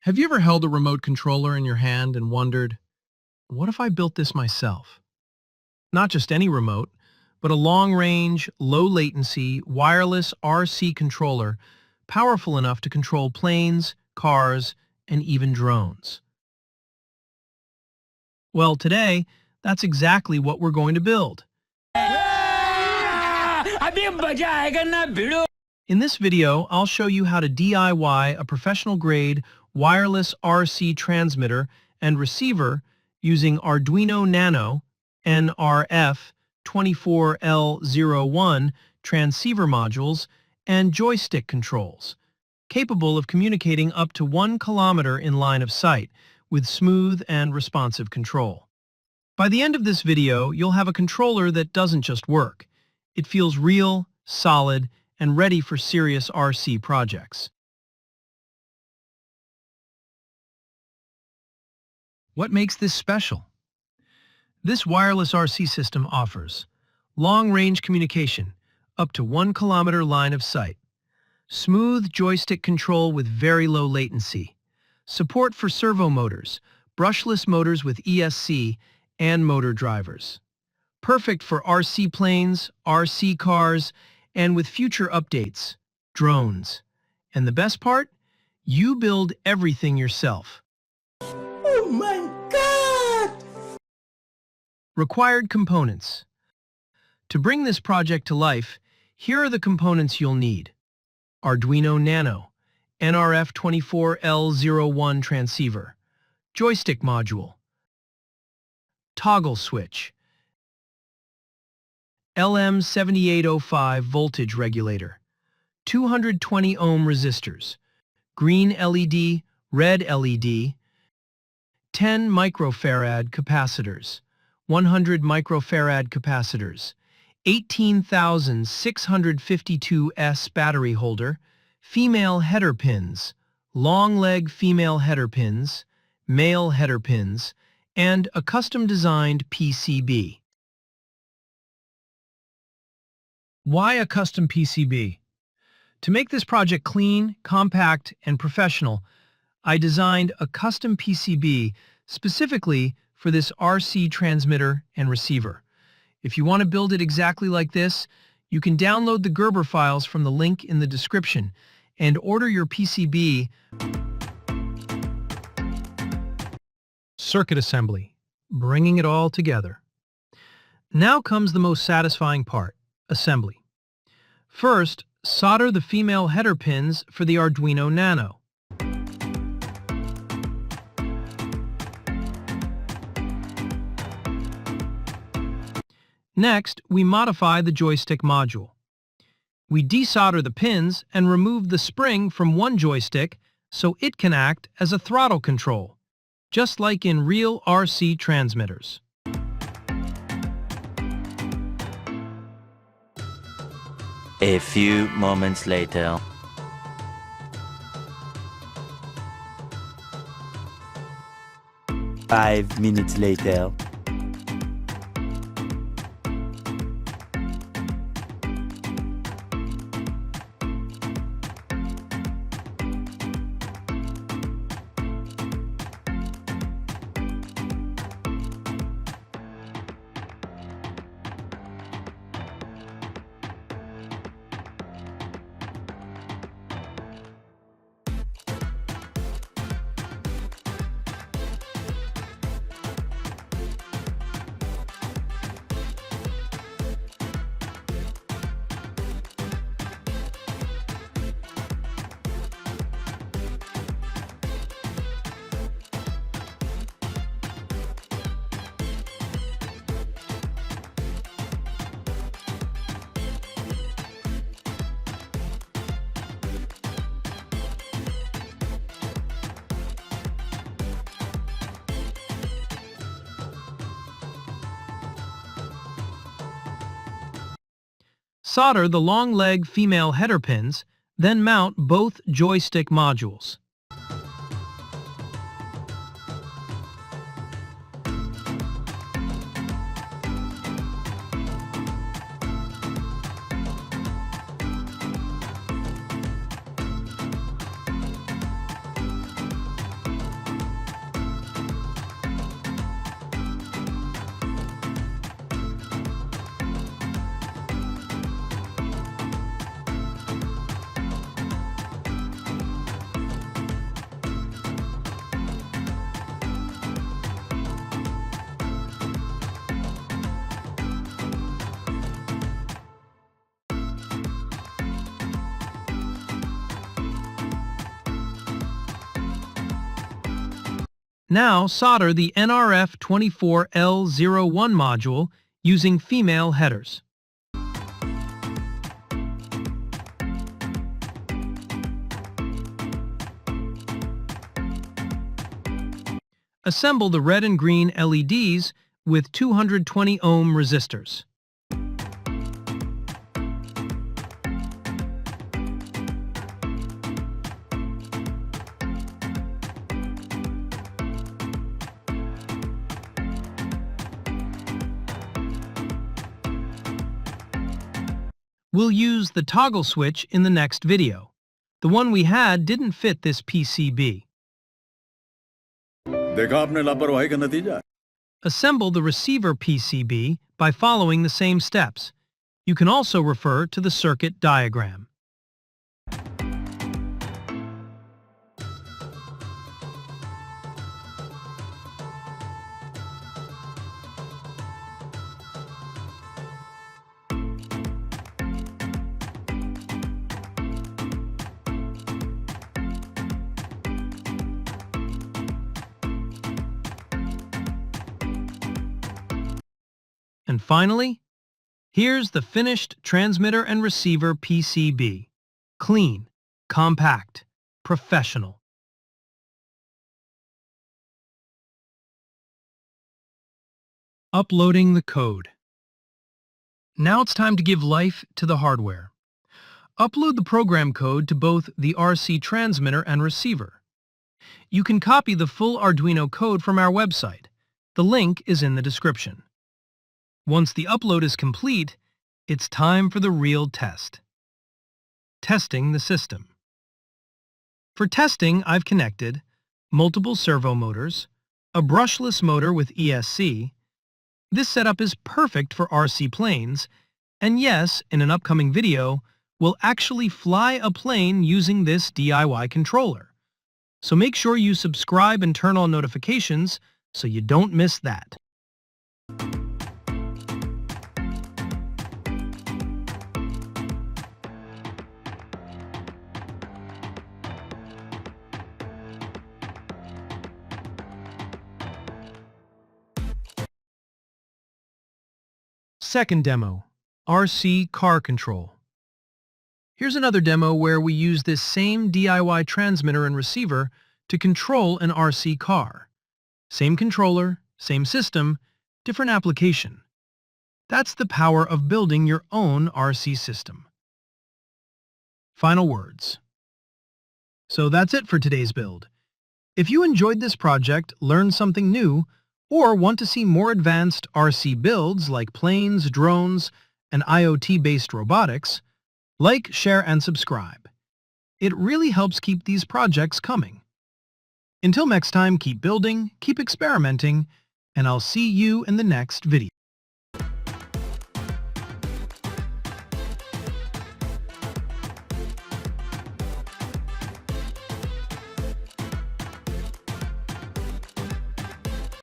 Have you ever held a remote controller in your hand and wondered, what if I built this myself? Not just any remote, but a long-range, low-latency, wireless RC controller powerful enough to control planes, cars, and even drones. Well, today, that's exactly what we're going to build. In this video, I'll show you how to DIY a professional-grade wireless RC transmitter and receiver using Arduino Nano NRF24L01 transceiver modules and joystick controls, capable of communicating up to 1 kilometer in line of sight with smooth and responsive control. By the end of this video, you'll have a controller that doesn't just work. It feels real, solid, and ready for serious RC projects. What makes this special? This wireless RC system offers long-range communication, up to 1 kilometer line of sight, smooth joystick control with very low latency, support for servo motors, brushless motors with ESC, and motor drivers. Perfect for RC planes, RC cars, and with future updates, drones. And the best part? You build everything yourself. Oh my God! Required components. To bring this project to life, here are the components you'll need. Arduino Nano, NRF24L01 transceiver, joystick module, toggle switch, LM7805 voltage regulator, 220 ohm resistors, green LED, red LED, 10 microfarad capacitors, 100 microfarad capacitors, 18,652 S battery holder, female header pins, long leg female header pins, male header pins, and a custom-designed PCB. Why a custom PCB? To make this project clean, compact, and professional, I designed a custom PCB specifically for this RC transmitter and receiver. If you want to build it exactly like this, you can download the Gerber files from the link in the description and order your PCB. Circuit assembly, bringing it all together. Now comes the most satisfying part, assembly. First, solder the female header pins for the Arduino Nano. Next, we modify the joystick module. We desolder the pins and remove the spring from one joystick so it can act as a throttle control, just like in real RC transmitters. A few moments later. Five minutes later. Solder the long leg female header pins, then mount both joystick modules. Now solder the NRF24L01 module using female headers. Assemble the red and green LEDs with 220 ohm resistors. We'll use the toggle switch in the next video. The one we had didn't fit this PCB. देखा आपने लापरवाही का नतीजा। Assemble the receiver PCB by following the same steps. You can also refer to the circuit diagram. And finally, here's the finished transmitter and receiver PCB. Clean, compact, professional. Uploading the code. Now it's time to give life to the hardware. Upload the program code to both the RC transmitter and receiver. You can copy the full Arduino code from our website. The link is in the description. Once the upload is complete, it's time for the real test. Testing the system. For testing, I've connected multiple servo motors, a brushless motor with ESC. This setup is perfect for RC planes, and yes, in an upcoming video, we'll actually fly a plane using this DIY controller. So make sure you subscribe and turn on notifications so you don't miss that. Second demo, RC car control. Here's another demo where we use this same DIY transmitter and receiver to control an RC car. Same controller, same system, different application. That's the power of building your own RC system. Final words. So that's it for today's build. If you enjoyed this project, learned something new, or want to see more advanced RC builds like planes, drones, and IoT-based robotics, like, share, and subscribe. It really helps keep these projects coming. Until next time, keep building, keep experimenting, and I'll see you in the next video.